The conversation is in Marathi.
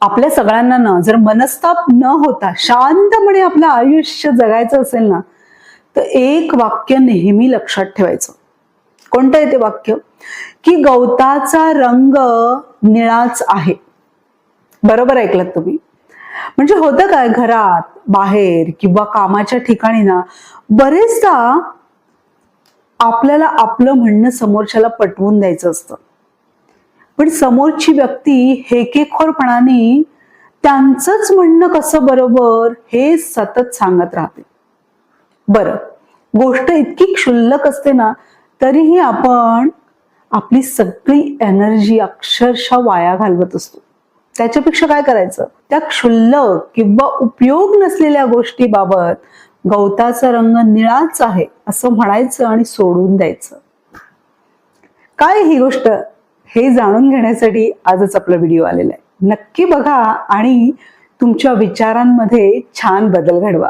आपल्या सगळ्यांना ना जर मनस्ताप न होता शांतपणे आपलं आयुष्य जगायचं असेल ना, तर एक वाक्य नेहमी लक्षात ठेवायचं. कोणतं आहे ते वाक्य? की गवताचा रंग निळाच आहे. बरोबर ऐकलं तुम्ही? म्हणजे होतं काय, घरात, बाहेर किंवा कामाच्या ठिकाणी ना बरेचदा आपल्याला आपलं म्हणणं समोरच्याला पटवून द्यायचं असतं, पण समोरची व्यक्ती हेकेखोरपणाने त्यांचंच म्हणणं कसं बरोबर हे सतत सांगत राहते. बरं, गोष्ट इतकी क्षुल्लक असते ना, तरीही आपण आपली सगळी एनर्जी अक्षरशः वाया घालवत असतो. त्याच्यापेक्षा काय करायचं, त्या क्षुल्लक किंवा उपयोग नसलेल्या गोष्टीबाबत गवताचा रंग निळाच आहे असं म्हणायचं आणि सोडून द्यायचं. काय ही गोष्ट हे जाणून घेण्यासाठी आजच आपला व्हिडिओ आलेला आहे. नक्की बघा आणि तुमच्या विचारांमध्ये छान बदल घडवा.